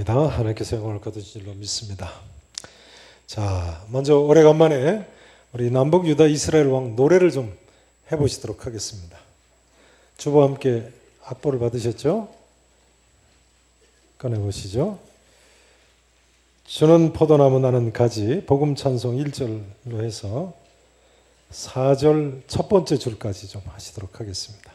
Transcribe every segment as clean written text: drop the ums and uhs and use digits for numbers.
감사합니다. 하나님께서 영광을 거두실 줄로 믿습니다. 자, 먼저 오래간만에 우리 남북 유다 이스라엘 왕 노래를 좀 해보시도록 하겠습니다. 주부와 함께 악보를 받으셨죠? 꺼내보시죠. 주는 포도나무 나는 가지, 복음 찬송 1절로 해서 4절 첫 번째 줄까지 좀 하시도록 하겠습니다.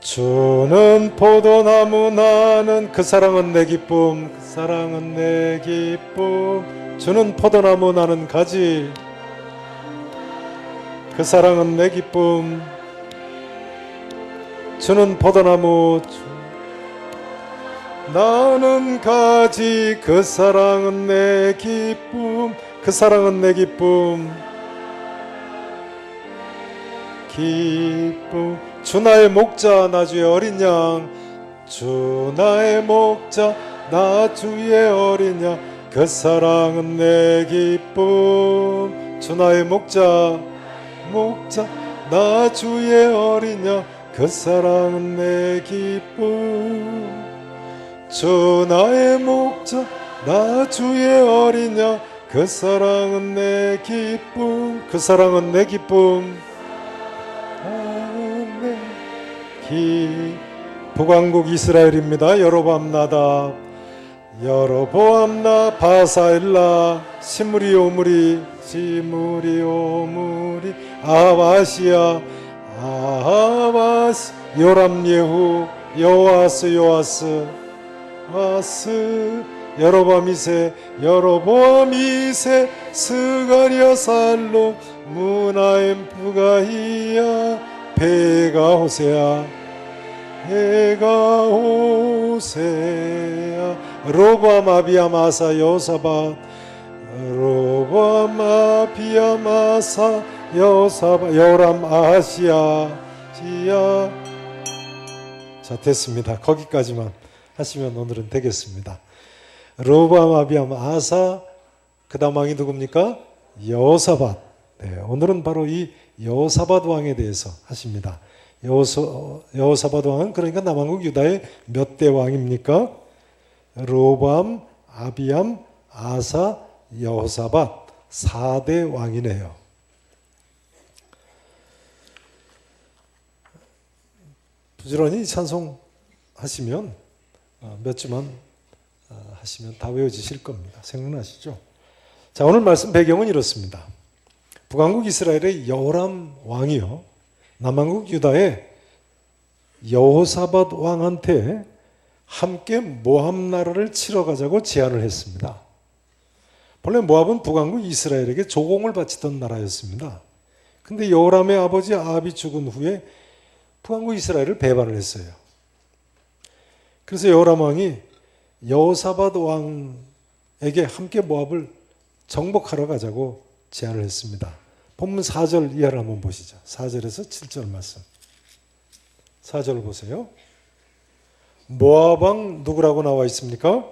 주는 포도나무 나는 그 사랑은 내 기쁨, 그 사랑은 내 기쁨. 주는 포도나무 나는 가지, 그 사랑은 내 기쁨. 주는 포도나무 나는 가지, 그 사랑은 내 기쁨, 그 사랑은 내 기쁨. 기쁨. 주 나의 목자 나 주의 어린 양, 주 나의 목자 나 주의 어린 양, 그 사랑은 내 기쁨. 주 나의 목자 나 주의 어린 양, 그 사랑은 내 기쁨. 주 나의 목자 나 주의 어린 양, 그 사랑은 내 기쁨. 그 사랑은 내 기쁨. 북왕국 이스라엘입니다. 여로보암 나답, 여로보암 나 바사일라, 시므리 오므리 아바시야 아바스, 요람 예후 요아스 여로보암 이세 스가랴 살로 무나임 부가히야 배가 호세야 로밤 아비암 아사 여사밧, 로밤 아비암 아사 여사밧 요람 아시야 지야. 자, 됐습니다. 거기까지만 하시면 오늘은 되겠습니다. 로밤 아비암 아사, 그 다음 왕이 누굽니까? 여사밧. 네, 오늘은 바로 이 여호사밧 왕에 대해서 하십니다. 여호사밧 왕은 그러니까 남왕국 유다의 몇 대 왕입니까? 로밤, 아비암, 아사, 여호사밧 4대 왕이네요. 부지런히 찬송하시면 몇 주만 하시면 다 외워지실 겁니다. 생각나시죠? 자, 오늘 말씀 배경은 이렇습니다. 북왕국 이스라엘의 여호람 왕이요, 남왕국 유다의 여호사밧 왕한테 함께 모압 나라를 치러 가자고 제안을 했습니다. 본래 모압은 북왕국 이스라엘에게 조공을 바치던 나라였습니다. 근데 여호람의 아버지 아합이 죽은 후에 북왕국 이스라엘을 배반을 했어요. 그래서 여호람 왕이 여호사밧 왕에게 함께 모압을 정복하러 가자고 제안을 했습니다. 본문 4절 이하를 한번 보시죠. 4절에서 7절 말씀. 4절 보세요. 모압 왕 누구라고 나와 있습니까?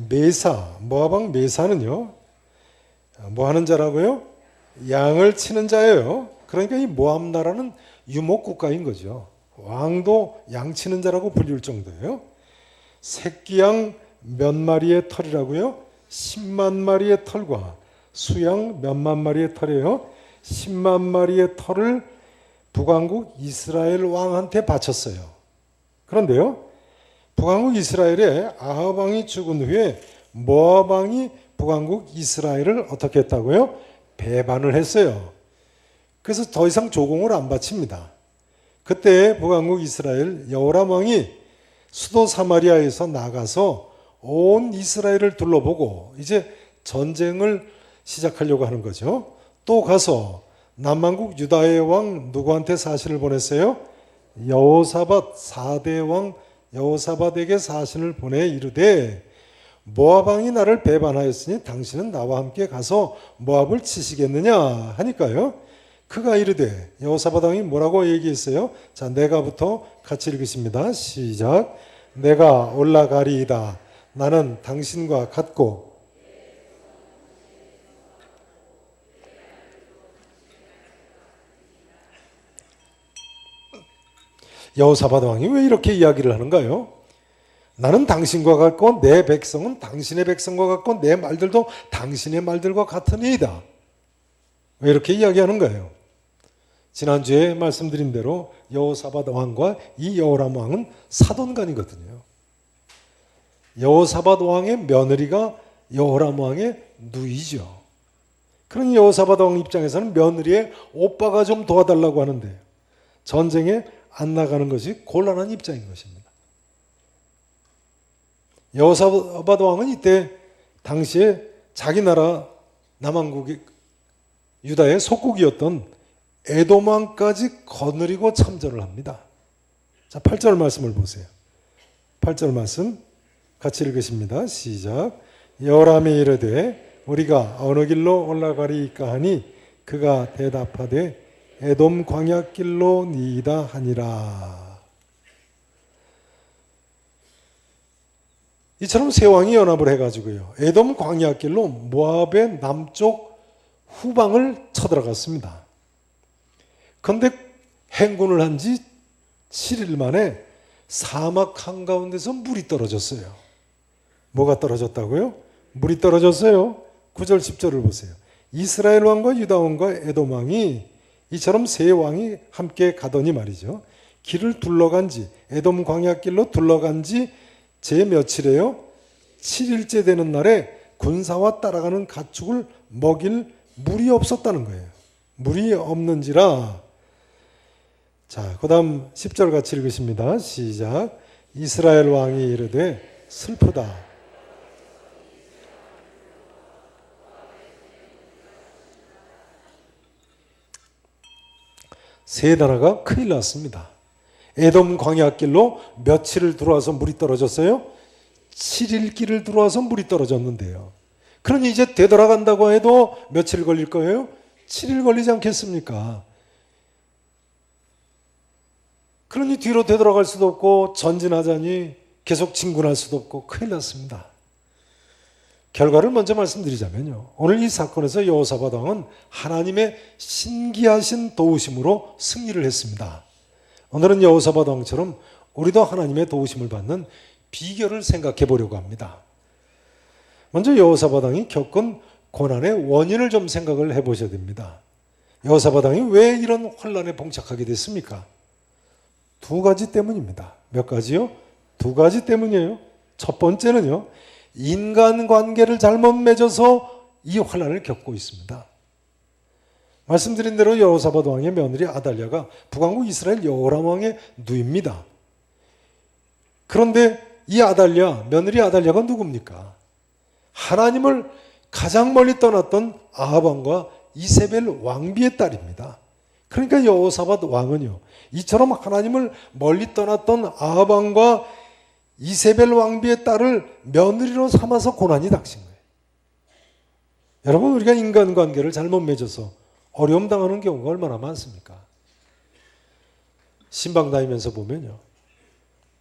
메사. 모압 왕 메사는요, 뭐 하는 자라고요? 양을 치는 자예요. 그러니까 이 모압 나라는 유목국가인 거죠. 왕도 양 치는 자라고 불릴 정도예요. 새끼양 몇 마리의 털이라고요? 10만 마리의 털과 수양 몇만 마리의 털이에요. 10만 마리의 털을 북왕국 이스라엘 왕한테 바쳤어요. 그런데요, 북왕국 이스라엘의 아합 왕이 죽은 후에 모압 왕이 북왕국 이스라엘을 어떻게 했다고요? 배반을 했어요. 그래서 더 이상 조공을 안 바칩니다. 그때 북왕국 이스라엘 여호람 왕이 수도 사마리아에서 나가서 온 이스라엘을 둘러보고 이제 전쟁을 시작하려고 하는 거죠. 또 가서 남왕국 유다의 왕 누구한테 사신을 보냈어요? 여호사밧 4대 왕 여호사밧에게 사신을 보내 이르되, 모압 왕이 나를 배반하였으니 당신은 나와 함께 가서 모압을 치시겠느냐 하니까요, 그가 이르되, 여호사밧 왕이 뭐라고 얘기했어요? 자, 내가부터 같이 읽으십니다. 시작. 내가 올라가리이다. 나는 당신과 같고 여호사밧 왕이 왜 이렇게 이야기를 하는가요? 나는 당신과 같고 내 백성은 당신의 백성과 같고 내 말들도 당신의 말들과 같으니이다. 왜 이렇게 이야기하는 거예요? 지난주에 말씀드린 대로 여호사밧 왕과 이 여호람 왕은 사돈간이거든요. 여호사밧 왕의 며느리가 여호람 왕의 누이죠. 그러니 여호사밧 왕 입장에서는 며느리의 오빠가 좀 도와달라고 하는데 전쟁에 안 나가는 것이 곤란한 입장인 것입니다. 여호사밧 왕은 이때 당시에 자기 나라 남왕국이 유다의 속국이었던 에돔 왕까지 거느리고 참전을 합니다. 자, 8절 말씀을 보세요. 8절 말씀 같이 읽으십니다. 시작. 여호람이 이르되 우리가 어느 길로 올라가리이까 하니 그가 대답하되 에돔 광야길로 니이다 하니라. 이처럼 세 왕이 연합을 해가지고요, 에돔 광야길로 모압의 남쪽 후방을 쳐들어갔습니다. 그런데 행군을 한 지 7일 만에 사막 한가운데서 물이 떨어졌어요. 뭐가 떨어졌다고요? 물이 떨어졌어요. 9절 10절을 보세요. 이스라엘 왕과 유다 왕과 에돔 왕이 이처럼 세 왕이 함께 가더니 말이죠. 길을 둘러간 지, 에돔 광야길로 둘러간 지 제 며칠에요? 7일째 되는 날에 군사와 따라가는 가축을 먹일 물이 없었다는 거예요. 물이 없는지라. 자, 그 다음 10절 같이 읽으십니다. 시작. 이스라엘 왕이 이르되 슬프다. 세 나라가 큰일 났습니다. 에돔 광야길로 며칠을 들어와서 물이 떨어졌어요? 7일 길을 들어와서 물이 떨어졌는데요. 그러니 이제 되돌아간다고 해도 며칠 걸릴 거예요? 7일 걸리지 않겠습니까? 그러니 뒤로 되돌아갈 수도 없고 전진하자니 계속 진군할 수도 없고 큰일 났습니다. 결과를 먼저 말씀드리자면요, 오늘 이 사건에서 여호사밧 왕은 하나님의 신기하신 도우심으로 승리를 했습니다. 오늘은 여호사밧 왕처럼 우리도 하나님의 도우심을 받는 비결을 생각해 보려고 합니다. 먼저 여호사밧 왕이 겪은 고난의 원인을 좀 생각을 해보셔야 됩니다. 여호사밧 왕이 왜 이런 환난에 봉착하게 됐습니까? 두 가지 때문입니다. 몇 가지요? 두 가지 때문이에요. 첫 번째는요, 인간관계를 잘못 맺어서 이 환난을 겪고 있습니다. 말씀드린 대로 여호사밧 왕의 며느리 아달랴가 북왕국 이스라엘 여호람 왕의 누이입니다. 그런데 이 아달랴, 며느리 아달랴가 누굽니까? 하나님을 가장 멀리 떠났던 아합 왕과 이세벨 왕비의 딸입니다. 그러니까 여호사밧 왕은요, 이처럼 하나님을 멀리 떠났던 아합 왕과 이세벨 왕비의 딸을 며느리로 삼아서 고난이 닥친 거예요. 여러분, 우리가 인간관계를 잘못 맺어서 어려움 당하는 경우가 얼마나 많습니까? 신방 다니면서 보면요,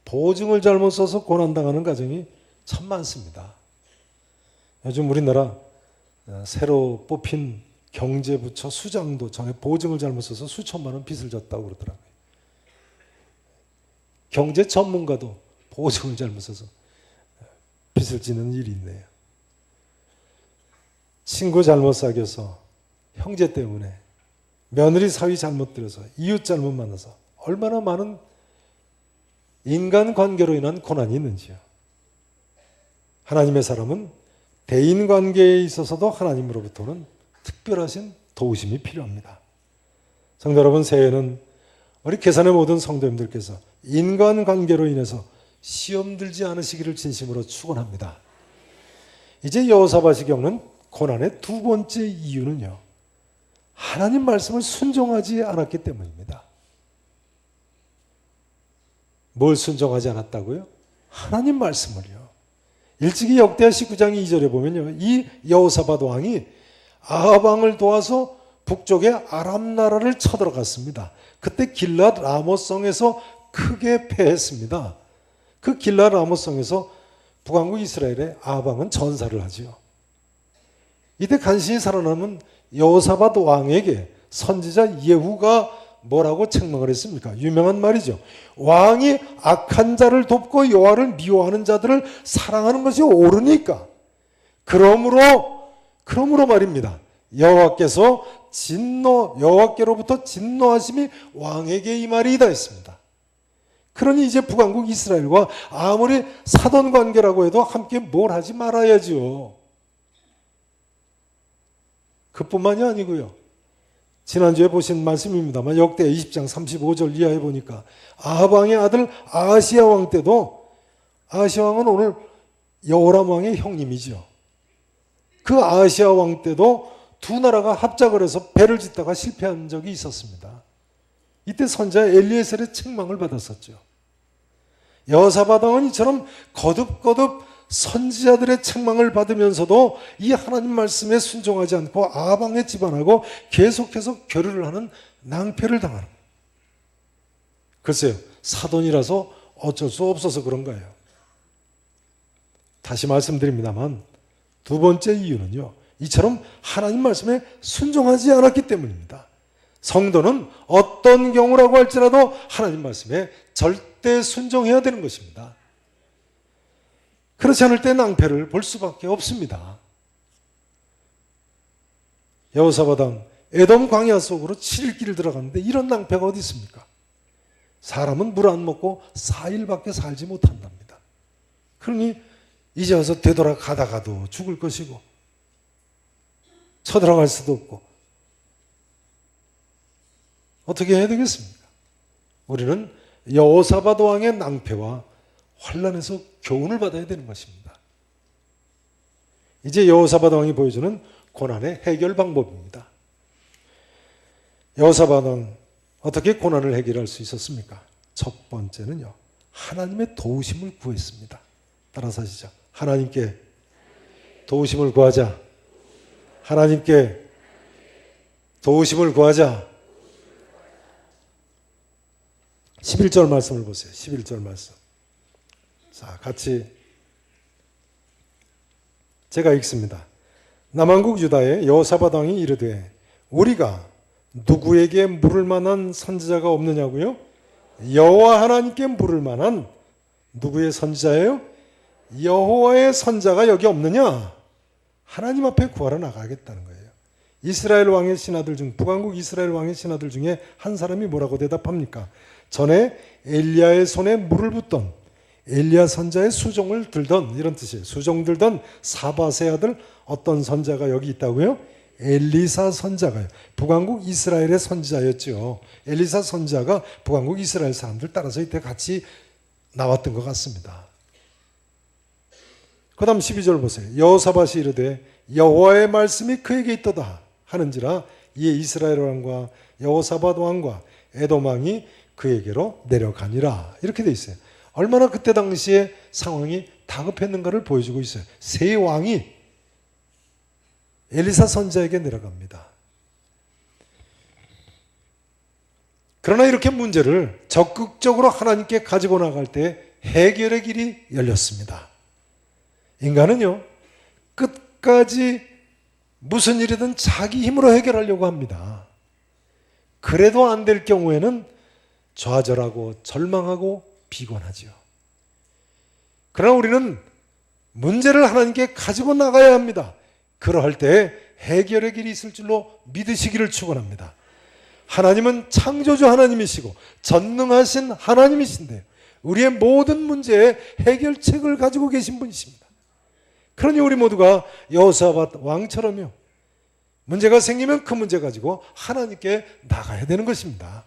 보증을 잘못 써서 고난당하는 가정이 참 많습니다. 요즘 우리나라 새로 뽑힌 경제부처 수장도 전에 보증을 잘못 써서 수천만 원 빚을 졌다고 그러더라고요. 경제 전문가도 보증을 잘못 써서 빚을 지는 일이 있네요. 친구 잘못 사귀어서, 형제 때문에, 며느리 사위 잘못 들여서, 이웃 잘못 만나서 얼마나 많은 인간관계로 인한 고난이 있는지요. 하나님의 사람은 대인관계에 있어서도 하나님으로부터는 특별하신 도우심이 필요합니다. 성도 여러분, 새해에는 우리 계산의 모든 성도님들께서 인간관계로 인해서 시험 들지 않으시기를 진심으로 축원합니다. 이제 여호사밧이 겪는 고난의 두 번째 이유는요, 하나님 말씀을 순종하지 않았기 때문입니다. 뭘 순종하지 않았다고요? 하나님 말씀을요. 일찍이 역대하 19장 2절에 보면요, 이 여호사밧 왕이 아합 왕을 도와서 북쪽의 아람 나라를 쳐들어갔습니다. 그때 길랏 라모성에서 크게 패했습니다. 그 길랏 라모성에서 북왕국 이스라엘의 아합 왕은 전사를 하지요. 이때 간신히 살아남은 여호사밧 왕에게 선지자 예후가 뭐라고 책망을 했습니까? 유명한 말이죠. 왕이 악한 자를 돕고 여호와를 미워하는 자들을 사랑하는 것이 옳으니까. 그러므로 말입니다. 여호와께로부터 진노하심이 왕에게 임하리이다 했습니다. 그러니 이제 북왕국 이스라엘과 아무리 사돈 관계라고 해도 함께 뭘 하지 말아야죠. 그뿐만이 아니고요. 지난주에 보신 말씀입니다만 역대 20장 35절 이하에 보니까 아합 왕의 아들 아하시야 왕 때도, 아하시야 왕은 오늘 여호람 왕의 형님이죠. 그 아하시야 왕 때도 두 나라가 합작을 해서 배를 짓다가 실패한 적이 있었습니다. 이때 선지자 엘리에셀의 책망을 받았었죠. 여호사밧 왕은 이처럼 거듭거듭 선지자들의 책망을 받으면서도 이 하나님 말씀에 순종하지 않고 아합 왕의 집안하고 계속해서 교류를 하는 낭패를 당하는 거예요. 글쎄요, 사돈이라서 어쩔 수 없어서 그런 거예요. 다시 말씀드립니다만 두 번째 이유는요, 이처럼 하나님 말씀에 순종하지 않았기 때문입니다. 성도는 어떤 경우라고 할지라도 하나님 말씀에 절대 순종해야 되는 것입니다. 그렇지 않을 때 낭패를 볼 수밖에 없습니다. 여호사밧 왕 에돔 광야 속으로 7일길을 들어갔는데 이런 낭패가 어디 있습니까? 사람은 물 안 먹고 4일밖에 살지 못한답니다. 그러니 이제 와서 되돌아가다가도 죽을 것이고 쳐들어갈 수도 없고 어떻게 해야 되겠습니까? 우리는 여호사밧 왕의 낭패와 환난에서 교훈을 받아야 되는 것입니다. 이제 여호사밧 왕이 보여주는 고난의 해결 방법입니다. 여호사밧 왕 어떻게 고난을 해결할 수 있었습니까? 첫 번째는요, 하나님의 도우심을 구했습니다. 따라서 하시죠. 하나님께 도우심을 구하자. 하나님께 도우심을 구하자. 11절 말씀을 보세요. 11절 말씀. 자, 같이 제가 읽습니다. 남왕국 유다의 여호사밧 왕이 이르되 우리가 누구에게 물을 만한 선지자가 없느냐고요? 여호와 하나님께 물을 만한 누구의 선지자예요? 여호와의 선자가 여기 없느냐? 하나님 앞에 구하러 나가겠다는 거예요. 이스라엘 왕의 신하들 중, 북왕국 이스라엘 왕의 신하들 중에 한 사람이 뭐라고 대답합니까? 전에 엘리야의 손에 물을 붓던, 엘리야 선자의 수종을 들던, 이런 뜻이에요. 수종 들던 사밧의 아들 어떤 선자가 여기 있다고요? 엘리사 선자가요. 북왕국 이스라엘의 선지자였죠. 엘리사 선자가 북왕국 이스라엘 사람들 따라서 이때 같이 나왔던 것 같습니다. 그 다음 12절 보세요. 여호사밧이 이르되 여호와의 말씀이 그에게 있도다 하는지라 이에 이스라엘 왕과 여호사밧 왕과 에돔 왕이 그에게로 내려가니라. 이렇게 돼 있어요. 얼마나 그때 당시에 상황이 다급했는가를 보여주고 있어요. 세 왕이 엘리사 선지자에게 내려갑니다. 그러나 이렇게 문제를 적극적으로 하나님께 가지고 나갈 때 해결의 길이 열렸습니다. 인간은요, 끝까지 무슨 일이든 자기 힘으로 해결하려고 합니다. 그래도 안 될 경우에는 좌절하고 절망하고 비관하죠. 그러나 우리는 문제를 하나님께 가지고 나가야 합니다. 그러할 때 해결의 길이 있을 줄로 믿으시기를 축원합니다. 하나님은 창조주 하나님이시고 전능하신 하나님이신데 우리의 모든 문제의 해결책을 가지고 계신 분이십니다. 그러니 우리 모두가 여호사밧 왕처럼요, 문제가 생기면 그 문제 가지고 하나님께 나가야 되는 것입니다.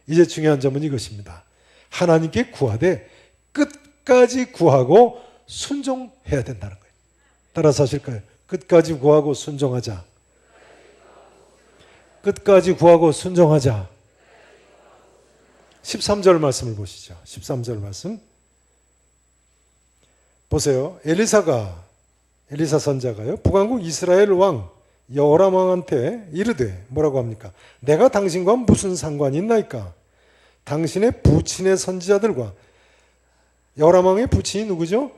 이제 중요한 점은 이것입니다. 하나님께 구하되 끝까지 구하고 순종해야 된다는 거예요. 따라서 하실까요? 끝까지 구하고 순종하자. 끝까지 구하고 순종하자. 13절 말씀을 보시죠. 13절 말씀 보세요. 엘리사 선자가요, 북왕국 이스라엘 왕 여호람 왕한테 이르되 뭐라고 합니까? 내가 당신과 무슨 상관이 있나이까? 당신의 부친의 선지자들과, 여호람 왕의 부친이 누구죠?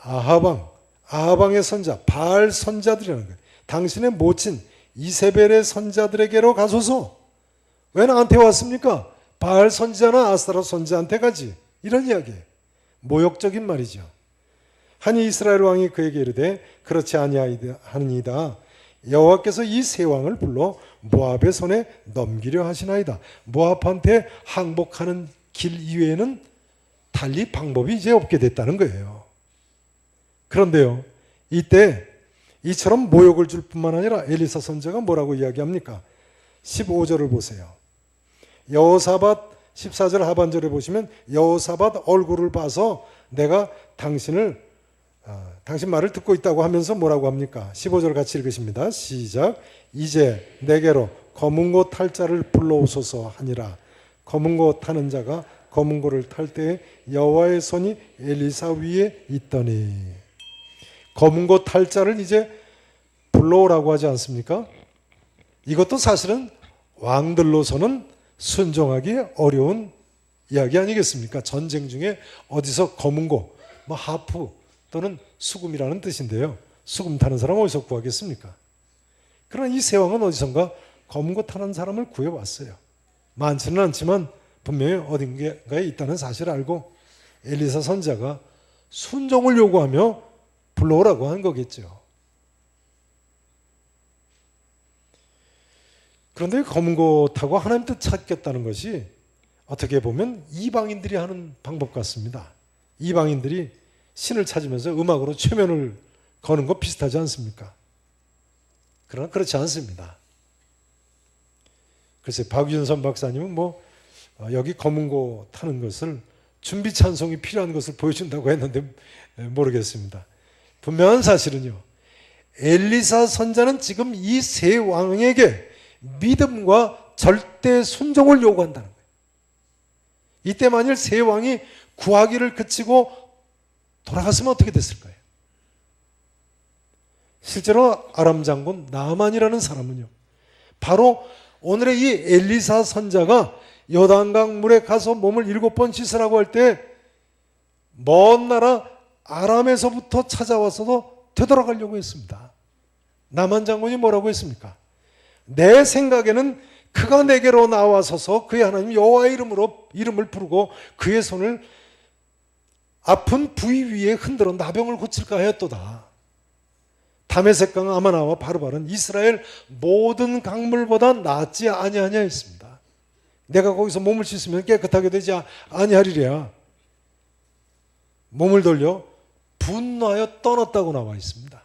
아합 왕의 선자 바알 선자들이라는 거예요. 당신의 모친 이세벨의 선자들에게로 가소서. 왜 나한테 왔습니까? 바알 선지자나 아스타롯 선지자한테 가지. 이런 이야기예요. 모욕적인 말이죠. 하니 이스라엘 왕이 그에게 이르되 그렇지 아니하니이다. 여호와께서 이 세 왕을 불러 모압의 손에 넘기려 하시나이다. 모압한테 항복하는 길 이외에는 달리 방법이 이제 없게 됐다는 거예요. 그런데요, 이때 이처럼 모욕을 줄 뿐만 아니라 엘리사 선지자가 뭐라고 이야기합니까? 15절을 보세요. 여호사밧 14절 하반절에 보시면 여호사밧 얼굴을 봐서 내가 당신 말을 듣고 있다고 하면서 뭐라고 합니까? 15절 같이 읽으십니다. 시작. 이제 내게로 검은고 탈 자를 불러오소서 하니라. 검은고 타는 자가 검은고를 탈 때에 여호와의 손이 엘리사 위에 있더니. 검은고 탈 자를 이제 불러오라고 하지 않습니까? 이것도 사실은 왕들로서는 순종하기 어려운 이야기 아니겠습니까? 전쟁 중에 어디서 검은고, 하프 또는 수금이라는 뜻인데요. 수금 타는 사람 어디서 구하겠습니까? 그러나 이 세 왕은 어디선가 검은고 타는 사람을 구해왔어요. 많지는 않지만 분명히 어딘가에 있다는 사실을 알고 엘리사 선지자가 순종을 요구하며 불러오라고 한 거겠죠. 그런데 검은고 타고 하나님 뜻 찾겠다는 것이 어떻게 보면 이방인들이 하는 방법 같습니다. 이방인들이 신을 찾으면서 음악으로 최면을 거는 거 비슷하지 않습니까? 그러나 그렇지 않습니다. 글쎄 박윤선 박사님은 여기 검은고 타는 것을 준비 찬송이 필요한 것을 보여준다고 했는데 모르겠습니다. 분명한 사실은요, 엘리사 선자는 지금 이 세 왕에게 믿음과 절대 순종을 요구한다는 거예요. 이때 만일 세 왕이 구하기를 그치고 돌아갔으면 어떻게 됐을까요? 실제로 아람 장군 나만이라는 사람은요, 바로 오늘의 이 엘리사 선자가 요단강 물에 가서 몸을 7번 씻으라고 할 때 먼 나라 아람에서부터 찾아와서도 되돌아가려고 했습니다. 나만 장군이 뭐라고 했습니까? 내 생각에는 그가 내게로 나와서서 그의 하나님 여호와의 이름을 부르고 그의 손을 아픈 부위 위에 흔들어 나병을 고칠까 하였도다. 다메섹강 아마나와 바르바는 이스라엘 모든 강물보다 낫지 아니하냐 했습니다. 내가 거기서 몸을 씻으면 깨끗하게 되지 아니하리랴. 몸을 돌려 분노하여 떠났다고 나와 있습니다.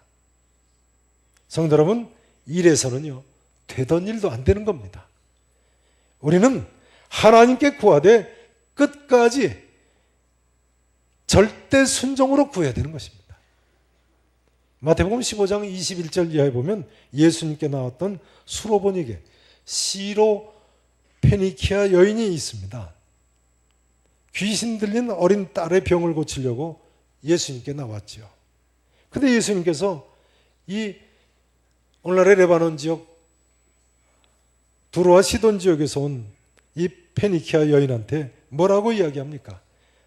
성도 여러분, 이래서는요 되던 일도 안 되는 겁니다. 우리는 하나님께 구하되 끝까지 절대 순종으로 구해야 되는 것입니다. 마태복음 15장 21절 이하에 보면 예수님께 나왔던 수로보니게 시로 페니키아 여인이 있습니다. 귀신 들린 어린 딸의 병을 고치려고 예수님께 나왔죠. 그런데 예수님께서 이 오늘날의 레바논 지역 두로와 시돈 지역에서 온 이 페니키아 여인한테 뭐라고 이야기합니까?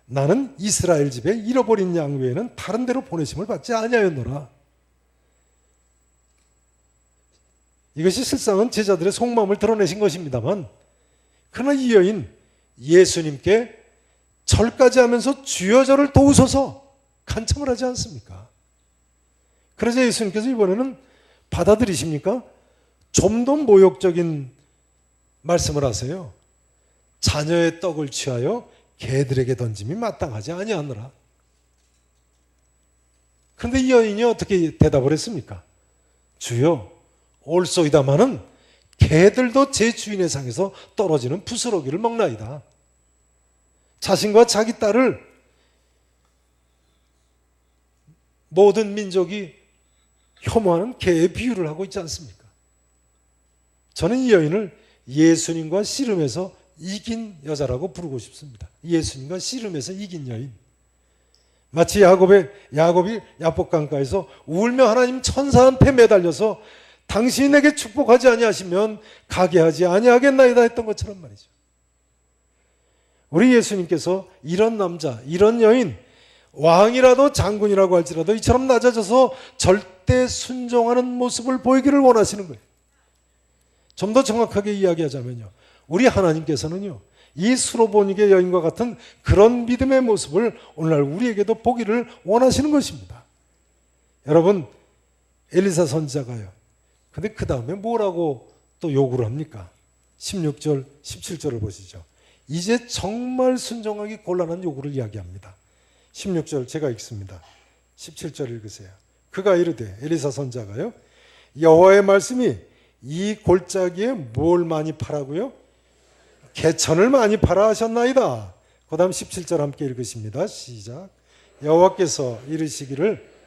나는 이스라엘 집에 잃어버린 양 외에는 다른 데로 보내심을 받지 아니하였노라. 이것이 실상은 제자들의 속마음을 드러내신 것입니다만, 그러나 이 여인 예수님께 절까지 하면서 주여 저를 도우소서 간청을 하지 않습니까? 그러자 예수님께서 이번에는 받아들이십니까? 좀 더 모욕적인 말씀을 하세요. 자녀의 떡을 취하여 개들에게 던짐이 마땅하지 아니하노라. 그런데 이 여인이 어떻게 대답을 했습니까? 주여 옳소이다마는 개들도 제 주인의 상에서 떨어지는 부스러기를 먹나이다. 자신과 자기 딸을 모든 민족이 혐오하는 개의 비유를 하고 있지 않습니까? 저는 이 여인을 예수님과 씨름에서 이긴 여자라고 부르고 싶습니다. 예수님과 씨름에서 이긴 여인. 마치 야곱이 야복강가에서 울며 하나님 천사한테 매달려서 당신이 내게 축복하지 아니하시면 가게 하지 아니하겠나이다 했던 것처럼 말이죠. 우리 예수님께서 이런 남자, 이런 여인, 왕이라도 장군이라고 할지라도 이처럼 낮아져서 절대 순종하는 모습을 보이기를 원하시는 거예요. 좀 더 정확하게 이야기하자면요, 우리 하나님께서는요, 이 수로보니게 여인과 같은 그런 믿음의 모습을 오늘날 우리에게도 보기를 원하시는 것입니다. 여러분, 엘리사 선지자가요, 근데 그 다음에 뭐라고 또 요구를 합니까? 16절, 17절을 보시죠. 이제 정말 순종하기 곤란한 요구를 이야기합니다. 16절 제가 읽습니다. 17절 읽으세요. 그가 이르되, 엘리사 선지자가요, 여호와의 말씀이 이 골짜기에 뭘 많이 파라고요? 개천을 많이 파라 하셨나이다. 그 다음 17절 함께 읽으십니다. 시작. 여호와께서 이르시기를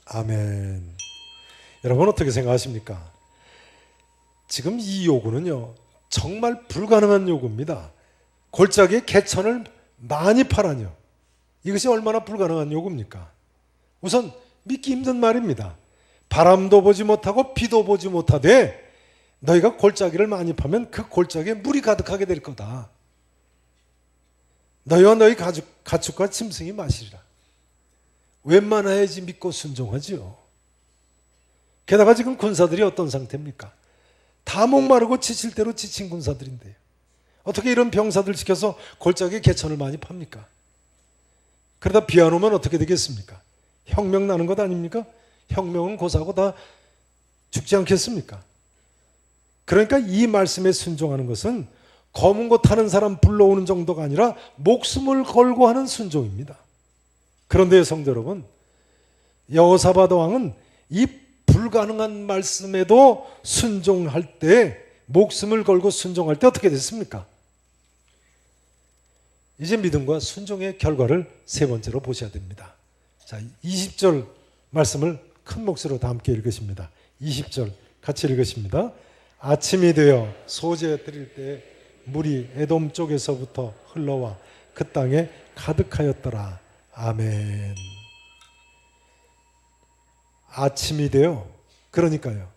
아멘. 여러분 어떻게 생각하십니까? 지금 이 요구는요, 정말 불가능한 요구입니다. 골짜기에 개천을 많이 파라뇨. 이것이 얼마나 불가능한 요구입니까? 우선 믿기 힘든 말입니다. 바람도 보지 못하고 비도 보지 못하되 너희가 골짜기를 많이 파면 그 골짜기에 물이 가득하게 될 거다. 너희와 너희 가축과 짐승이 마시리라. 웬만해야지 믿고 순종하지요. 게다가 지금 군사들이 어떤 상태입니까? 다 목마르고 지칠 대로 지친 군사들인데요. 어떻게 이런 병사들 시켜서 골짜기에 개천을 많이 팝니까? 그러다 비 안 오면 어떻게 되겠습니까? 혁명 나는 것 아닙니까? 혁명은 고사하고 다 죽지 않겠습니까? 그러니까 이 말씀에 순종하는 것은 검은 거 타는 사람 불러오는 정도가 아니라 목숨을 걸고 하는 순종입니다. 그런데 성도 여러분, 여호사밧 왕은 이 불가능한 말씀에도 순종할 때, 목숨을 걸고 순종할 때 어떻게 됐습니까? 이제 믿음과 순종의 결과를 세 번째로 보셔야 됩니다. 자, 20절 말씀을 큰 목소리로 다 함께 읽으십니다. 20절 같이 읽으십니다. 아침이 되어 소재 드릴 때 물이 에돔 쪽에서부터 흘러와 그 땅에 가득하였더라. 아멘. 아침이 되어, 그러니까요,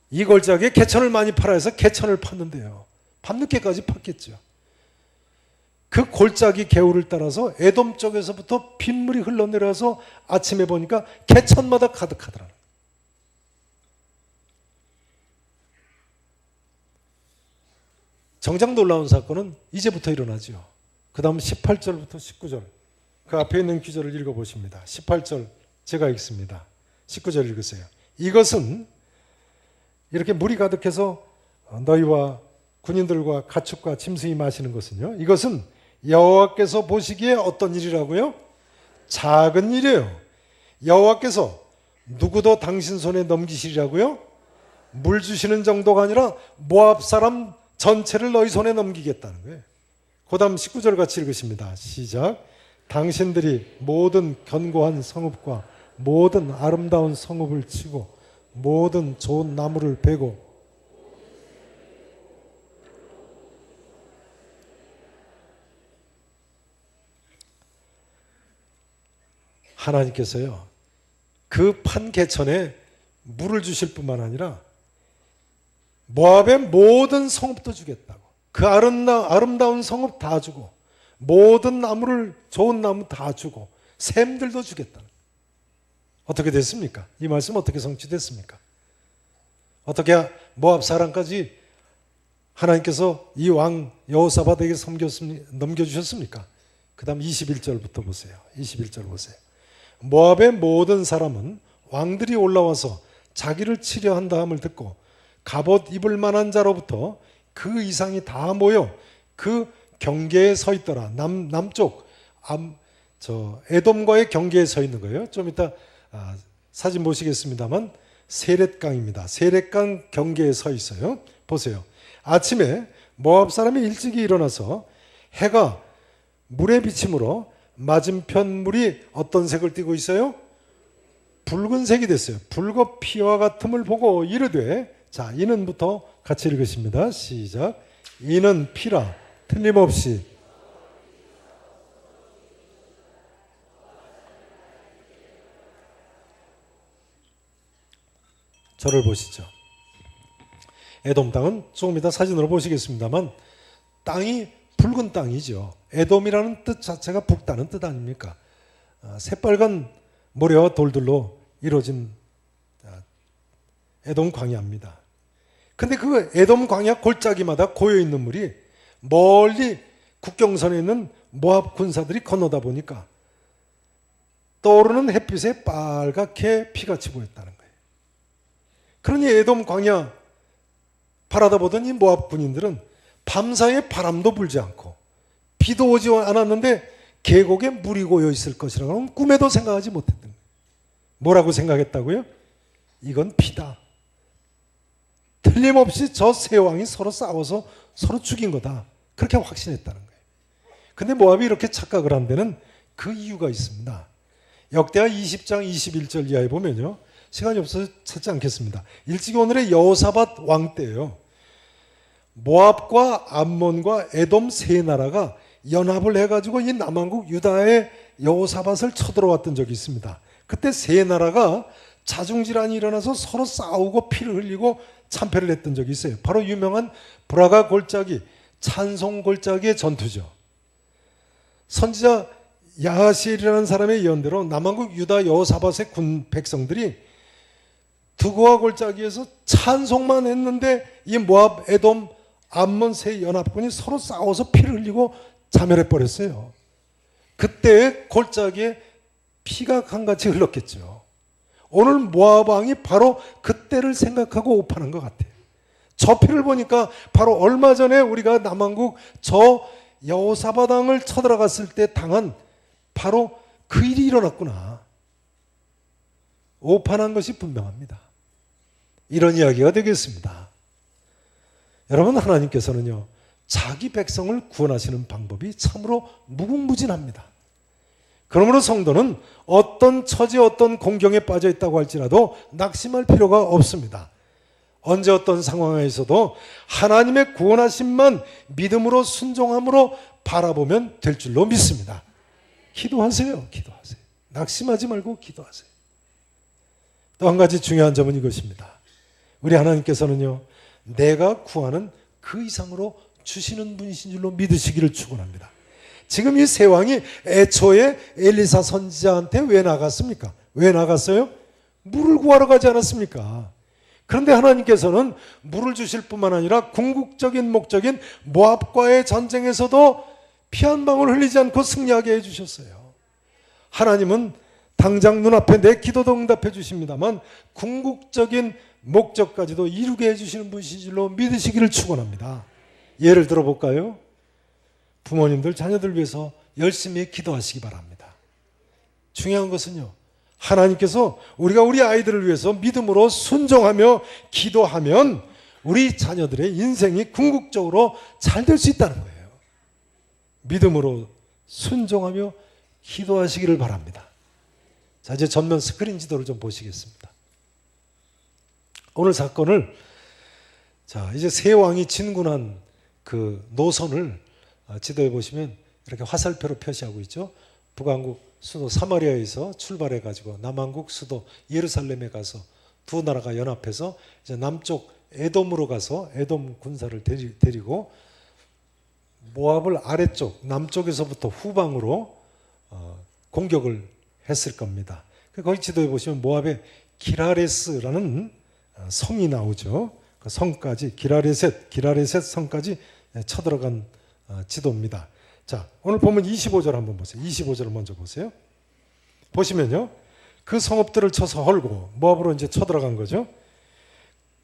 이 골짜기에 개천을 많이 팔아 해서 개천을 팠는데요, 밤늦게까지 팠겠죠. 그 골짜기 개울을 따라서 에돔 쪽에서부터 빗물이 흘러내려서 아침에 보니까 개천마다 가득하더라. 정작 놀라운 사건은 이제부터 일어나죠. 그 다음 18절부터 19절, 그 앞에 있는 구절을 읽어보십니다. 18절 제가 읽습니다. 19절 읽으세요. 이것은, 이렇게 물이 가득해서 너희와 군인들과 가축과 짐승이 마시는 것은요, 이것은 여호와께서 보시기에 어떤 일이라고요? 작은 일이에요. 여호와께서 누구도 당신 손에 넘기시리라고요? 물 주시는 정도가 아니라 모압 사람 전체를 너희 손에 넘기겠다는 거예요. 그 다음 19절 같이 읽으십니다. 시작. 당신들이 모든 견고한 성읍과 모든 아름다운 성읍을 치고 모든 좋은 나무를 베고 하나님께서요, 그 판 개천에 물을 주실 뿐만 아니라 모압의 모든 성읍도 주겠다고. 그 아름다운 성읍 다 주고 모든 나무를, 좋은 나무 다 주고 샘들도 주겠다는. 어떻게 됐습니까? 이 말씀 어떻게 성취됐습니까? 어떻게 모압 사람까지 하나님께서 이 왕 여호사밧에게 넘겨주셨습니까? 그 다음 21절부터 보세요. 21절 보세요. 모압의 모든 사람은 왕들이 올라와서 자기를 치려 한다함을 듣고 갑옷 입을 만한 자로부터 그 이상이 다 모여 그 경계에 서 있더라. 남쪽 에돔과의 경계에 서 있는 거예요. 좀 이따 사진 보시겠습니다만 세렛강입니다. 세렛강 경계에 서 있어요. 보세요. 아침에 모압 사람이 일찍이 일어나서 해가 물에 비침으로 맞은편 물이 어떤 색을 띠고 있어요? 붉은색이 됐어요. 붉어 피와 같음을 보고 이르되, 자, 이는부터 같이 읽으십니다. 시작. 이는 피라 틀림없이 저를 보시죠. 에돔 땅은 조금 이따 사진으로 보시겠습니다만 땅이 붉은 땅이죠. 에돔이라는 뜻 자체가 붉다는 뜻 아닙니까? 새빨간 모래와 돌들로 이루어진 에돔 광야입니다. 근데 그 에돔 광야 골짜기마다 고여있는 물이 멀리 국경선에 있는 모압 군사들이 건너다 보니까 떠오르는 햇빛에 빨갛게 피같이 보였다는 거예요. 그러니 에돔 광야 바라다 보던 이 모압 군인들은 밤사이에 바람도 불지 않고 비도 오지 않았는데 계곡에 물이 고여 있을 것이라고는 꿈에도 생각하지 못했던 거예요. 뭐라고 생각했다고요? 이건 피다. 틀림없이 저 세 왕이 서로 싸워서 서로 죽인 거다. 그렇게 확신했다는 거예요. 근데 모압이 이렇게 착각을 한 데는 그 이유가 있습니다. 역대하 20장 21절 이하에 보면요. 시간이 없어서 찾지 않겠습니다. 일찍이 오늘의 여호사밧 왕 때예요. 모압과 암몬과 에돔 세 나라가 연합을 해가지고 이 남한국 유다의 여호사밧을 쳐들어왔던 적이 있습니다. 그때 세 나라가 자중질환이 일어나서 서로 싸우고 피를 흘리고 참패를 했던 적이 있어요. 바로 유명한 브라가 골짜기, 찬송 골짜기의 전투죠. 선지자 야하시엘이라는 사람의 예언대로 남한국 유다 여호사밧의 군 백성들이 두고와 골짜기에서 찬송만 했는데 이 모압, 에돔, 암몬 세 연합군이 서로 싸워서 피를 흘리고 자멸해 버렸어요. 그때 골짜기에 피가 강같이 흘렀겠죠. 오늘 모압 왕이 바로 그때를 생각하고 오판한 것 같아요. 저 피를 보니까 바로 얼마 전에 우리가 남한국 저 여호사밧 왕을 쳐들어갔을 때 당한 바로 그 일이 일어났구나. 오판한 것이 분명합니다. 이런 이야기가 되겠습니다. 여러분, 하나님께서는요, 자기 백성을 구원하시는 방법이 참으로 무궁무진합니다. 그러므로 성도는 어떤 처지, 어떤 공경에 빠져 있다고 할지라도 낙심할 필요가 없습니다. 언제 어떤 상황에서도 하나님의 구원하심만 믿음으로 순종함으로 바라보면 될 줄로 믿습니다. 기도하세요. 기도하세요. 낙심하지 말고 기도하세요. 또 한 가지 중요한 점은 이것입니다. 우리 하나님께서는요, 내가 구하는 그 이상으로 주시는 분이신 줄로 믿으시기를 축원합니다. 지금 이 세 왕이 애초에 엘리사 선지자한테 왜 나갔습니까? 왜 나갔어요? 물을 구하러 가지 않았습니까? 그런데 하나님께서는 물을 주실 뿐만 아니라 궁극적인 목적인 모압과의 전쟁에서도 피 한 방울 흘리지 않고 승리하게 해주셨어요. 하나님은 당장 눈앞에 내 기도도 응답해 주십니다만 궁극적인 목적까지도 이루게 해주시는 분이신 줄로 믿으시기를 축원합니다. 예를 들어볼까요? 부모님들 자녀들 위해서 열심히 기도하시기 바랍니다. 중요한 것은요, 하나님께서 우리가 우리 아이들을 위해서 믿음으로 순종하며 기도하면 우리 자녀들의 인생이 궁극적으로 잘 될 수 있다는 거예요. 믿음으로 순종하며 기도하시기를 바랍니다. 자, 이제 전면 스크린 지도를 좀 보시겠습니다. 오늘 사건을, 자, 이제 세 왕이 진군한 그 노선을 지도에 보시면 이렇게 화살표로 표시하고 있죠. 북왕국 수도 사마리아에서 출발해 가지고 남왕국 수도 예루살렘에 가서 두 나라가 연합해서 이제 남쪽 에돔으로 가서 에돔 군사를 데리고 모압을 아래쪽 남쪽에서부터 후방으로 공격을 했을 겁니다. 거기 지도에 보시면 모압의 기라레스라는 성이 나오죠. 그 성까지 기라레셋 성까지 쳐들어간 지도입니다. 자, 오늘 보면 25절 한번 보세요. 25절을 먼저 보세요. 보시면요, 그 성읍들을 쳐서 헐고 모압으로 이제 쳐들어간 거죠.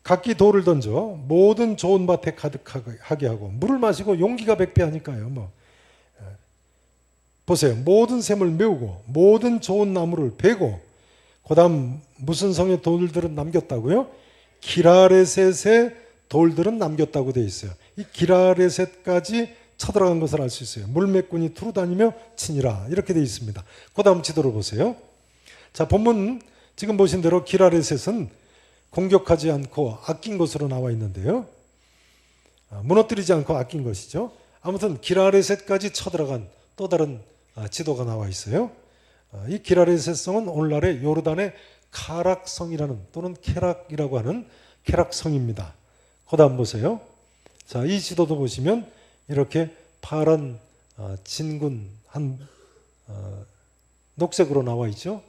각기 돌을 던져 모든 좋은 밭에 가득하게 하고 물을 마시고 용기가 백배하니까요. 보세요. 모든 샘을 메우고 모든 좋은 나무를 베고 그다음 무슨 성의 돌들은 남겼다고요? 기라레셋의 돌들은 남겼다고 되어 있어요. 이 기라레셋까지 쳐들어간 것을 알 수 있어요. 물매꾼이 두루 다니며 치니라 이렇게 되어 있습니다. 그 다음 지도를 보세요. 자, 본문 지금 보신 대로 기라레셋은 공격하지 않고 아낀 것으로 나와 있는데요. 무너뜨리지 않고 아낀 것이죠. 아무튼 기라레셋까지 쳐들어간 또 다른 지도가 나와 있어요. 이 기라레셋 성은 오늘날의 요르단의 카락성이라는 또는 케락이라고 하는 케락성입니다. 그 다음 보세요. 자, 이 지도도 보시면 이렇게 파란 진군 한 녹색으로 나와 있죠.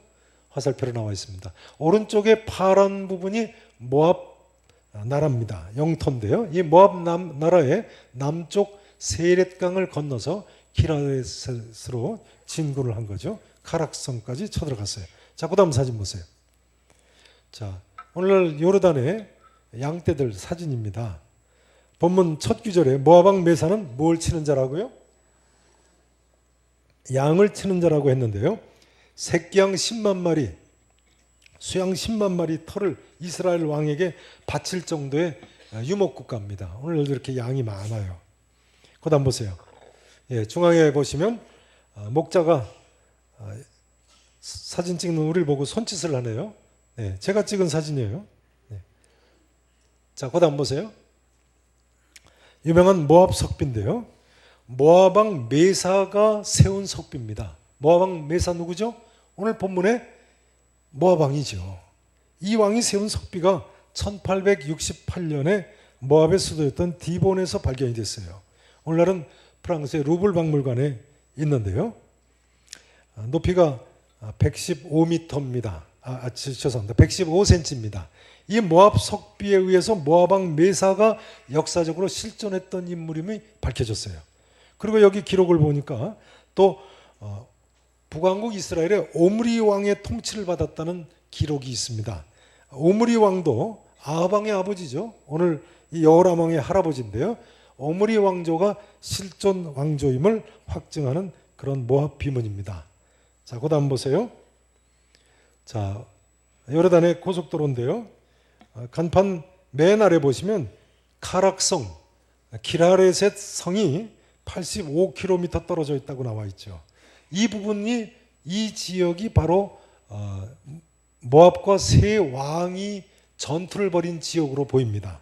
화살표로 나와 있습니다. 오른쪽에 파란 부분이 모압 나라입니다. 영토인데요. 이 모압 나라의 남쪽 세렛강을 건너서 기라렛으로 진군을 한 거죠. 카락성까지 쳐들어갔어요. 자, 그다음 사진 보세요. 자, 오늘날 요르단의 양떼들 사진입니다. 본문 첫 구절에 모압 왕 메사는 뭘 치는 자라고요? 양을 치는 자라고 했는데요. 새끼양 10만 마리, 수양 10만 마리 털을 이스라엘 왕에게 바칠 정도의 유목국가입니다. 오늘날도 이렇게 양이 많아요. 그다음 보세요. 예, 중앙에 보시면 목자가 사진 찍는 우리를 보고 손짓을 하네요. 네, 제가 찍은 사진이에요. 네. 자, 그다음 보세요. 유명한 모압 석비인데요. 모압 왕 메사가 세운 석비입니다. 모압 왕 메사 누구죠? 오늘 본문에 모압 왕이죠. 이 왕이 세운 석비가 1868년에 모압의 수도였던 디본에서 발견이 됐어요. 오늘날은 프랑스의 루블 박물관에 있는데요. 높이가 115m입니다. 죄송합니다. 115cm입니다. 이 모압 석비에 의해서 모압 왕 메사가 역사적으로 실존했던 인물임이 밝혀졌어요. 그리고 여기 기록을 보니까 또 북왕국 이스라엘의 오므리 왕의 통치를 받았다는 기록이 있습니다. 오므리 왕도 아합 왕의 아버지죠. 오늘 이 여호람 왕의 할아버지인데요. 오므리 왕조가 실존 왕조임을 확증하는 그런 모압 비문입니다. 자, 그다음 보세요. 자, 요르단의 고속도로인데요. 간판 맨 아래 보시면 카락성, 기라레셋 성이 85km 떨어져 있다고 나와 있죠. 이 부분이, 이 지역이 바로 모압과 세 왕이 전투를 벌인 지역으로 보입니다.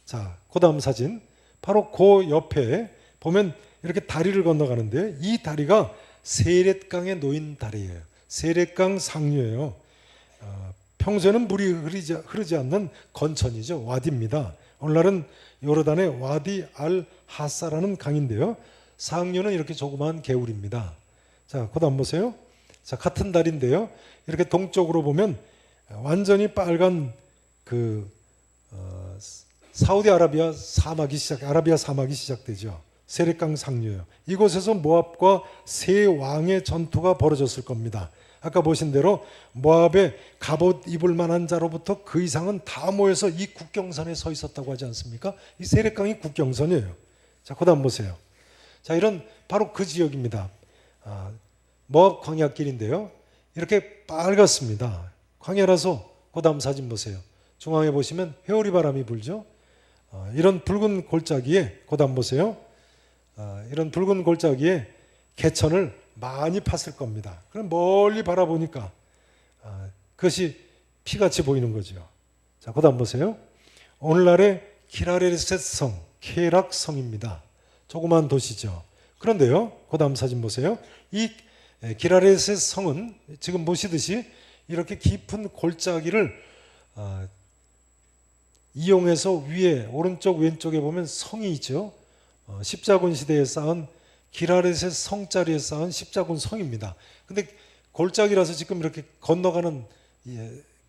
자, 그 다음 사진. 바로 그 옆에 보면 이렇게 다리를 건너가는데 이 다리가 세렛강에 놓인 다리예요. 세렛강 상류예요. 평소에는 물이 흐르지 않는 건천이죠. 와디입니다. 오늘날은 요르단의 와디 알 하사라는 강인데요. 상류는 이렇게 조그마한 개울입니다. 자, 그다음 보세요. 자, 같은 다리인데요. 이렇게 동쪽으로 보면 완전히 빨간 사우디아라비아 사막이 시작되죠. 세렛강 상류예요. 이곳에서 모압과 세 왕의 전투가 벌어졌을 겁니다. 아까 보신 대로 모압의 갑옷 입을 만한 자로부터 그 이상은 다 모여서 이 국경선에 서 있었다고 하지 않습니까? 이 세렛강이 국경선이에요. 자, 그다음 보세요. 자, 이런 바로 그 지역입니다. 모압 광야길인데요. 이렇게 빨갛습니다. 광야라서 그다음 사진 보세요. 중앙에 보시면 회오리 바람이 불죠. 이런 붉은 골짜기에 그다음 보세요. 이런 붉은 골짜기에 개천을 많이 팠을 겁니다. 그럼 멀리 바라보니까 그것이 피같이 보이는 거죠. 자, 그다음 보세요. 오늘날의 기라레셋 성, 케락성입니다. 조그만 도시죠. 그런데요, 그다음 사진 보세요. 이 기라레셋 성은 지금 보시듯이 이렇게 깊은 골짜기를 이용해서 위에 오른쪽 왼쪽에 보면 성이 있죠. 십자군 시대에 쌓은 기라렛의 성자리에 쌓은 십자군 성입니다. 근데 골짜기라서 지금 이렇게 건너가는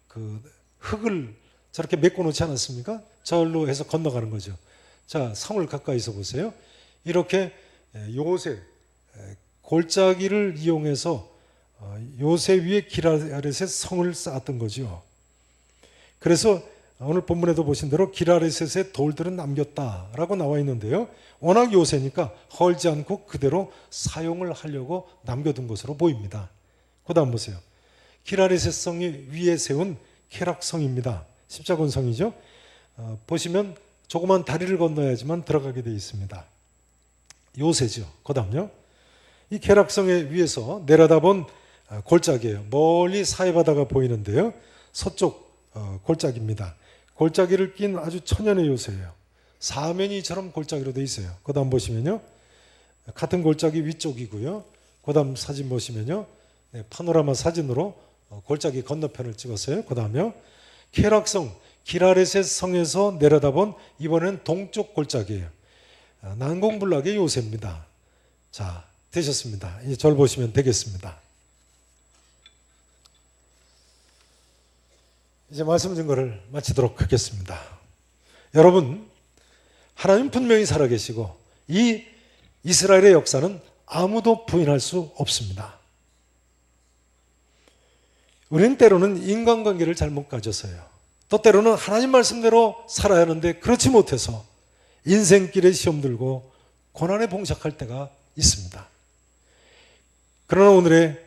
그 흙을 저렇게 메꿔 놓지 않았습니까? 저울로 해서 건너가는 거죠. 자, 성을 가까이서 보세요. 이렇게 요새 골짜기를 이용해서 요새 위에 기라렛의 성을 쌓았던 거죠. 그래서 오늘 본문에도 보신 대로 기라레셋의 돌들은 남겼다라고 나와 있는데요. 워낙 요새니까 헐지 않고 그대로 사용을 하려고 남겨둔 것으로 보입니다. 그 다음 보세요. 기라레셋 성이 위에 세운 케락성입니다. 십자군 성이죠. 보시면 조그만 다리를 건너야지만 들어가게 되어 있습니다. 요새죠. 그 다음요. 이 케락성의 위에서 내려다본 골짜기예요. 멀리 사해바다가 보이는데요. 서쪽 골짜기입니다. 골짜기를 낀 아주 천연의 요새예요. 사면이 이처럼 골짜기로 되어 있어요. 그 다음 보시면요. 같은 골짜기 위쪽이고요. 그 다음 사진 보시면요. 파노라마 사진으로 골짜기 건너편을 찍었어요. 그 다음요. 케락성, 기라레셋 성에서 내려다본 이번에는 동쪽 골짜기예요. 난공불락의 요새입니다. 자, 되셨습니다. 이제 절 보시면 되겠습니다. 이제 말씀 증거를 마치도록 하겠습니다. 여러분, 하나님 분명히 살아계시고 이 이스라엘의 역사는 아무도 부인할 수 없습니다. 우리는 때로는 인간관계를 잘못 가져서요. 또 때로는 하나님 말씀대로 살아야 하는데 그렇지 못해서 인생길에 시험 들고 고난에 봉착할 때가 있습니다. 그러나 오늘의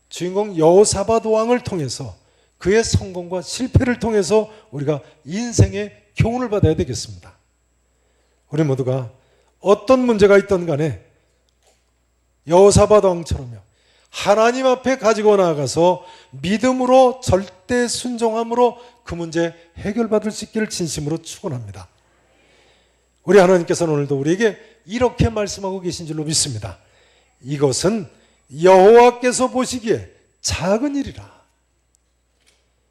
주인공 여호사밧 왕을 통해서 그의 성공과 실패를 통해서 우리가 인생의 교훈을 받아야 되겠습니다. 우리 모두가 어떤 문제가 있든 간에 여호사밧 왕처럼요, 하나님 앞에 가지고 나아가서 믿음으로 절대 순종함으로 그 문제 해결받을 수 있기를 진심으로 축원합니다. 우리 하나님께서는 오늘도 우리에게 이렇게 말씀하고 계신 줄로 믿습니다. 이것은 여호와께서 보시기에 작은 일이라.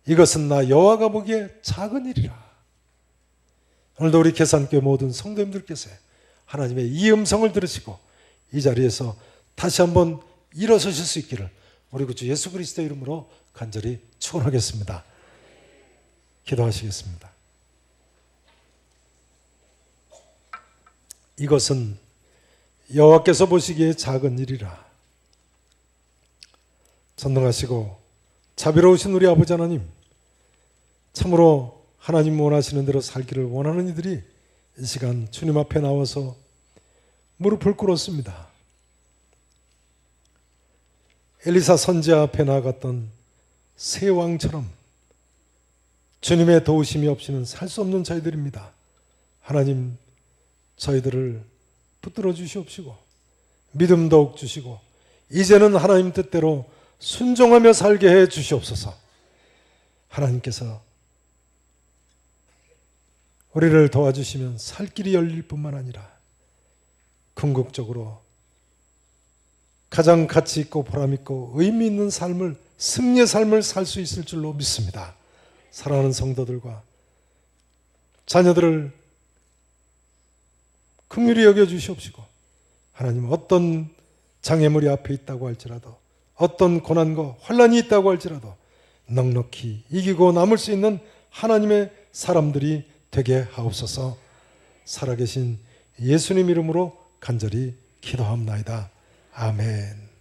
이것은 나 여호와가 보기에 작은 일이라. 오늘도 우리 계산교회 모든 성도님들께서 하나님의 이 음성을 들으시고 이 자리에서 다시 한번 일어서실 수 있기를 우리 구주 예수 그리스도의 이름으로 간절히 축원하겠습니다. 기도하시겠습니다. 이것은 여호와께서 보시기에 작은 일이라. 전능하시고 자비로우신 우리 아버지 하나님, 참으로 하나님 원하시는 대로 살기를 원하는 이들이 이 시간 주님 앞에 나와서 무릎을 꿇었습니다. 엘리사 선지자 앞에 나아갔던 세 왕처럼 주님의 도우심이 없이는 살 수 없는 저희들입니다. 하나님, 저희들을 붙들어 주시옵시고 믿음 더욱 주시고 이제는 하나님 뜻대로 순종하며 살게 해 주시옵소서. 하나님께서 우리를 도와주시면 살 길이 열릴 뿐만 아니라 궁극적으로 가장 가치 있고 보람 있고 의미 있는 삶을, 승리의 삶을 살 수 있을 줄로 믿습니다. 사랑하는 성도들과 자녀들을 긍휼히 여겨 주시옵시고 하나님, 어떤 장애물이 앞에 있다고 할지라도 어떤 고난과 환난이 있다고 할지라도 넉넉히 이기고 남을 수 있는 하나님의 사람들이 되게 하옵소서. 살아계신 예수님 이름으로 간절히 기도합나이다. 아멘.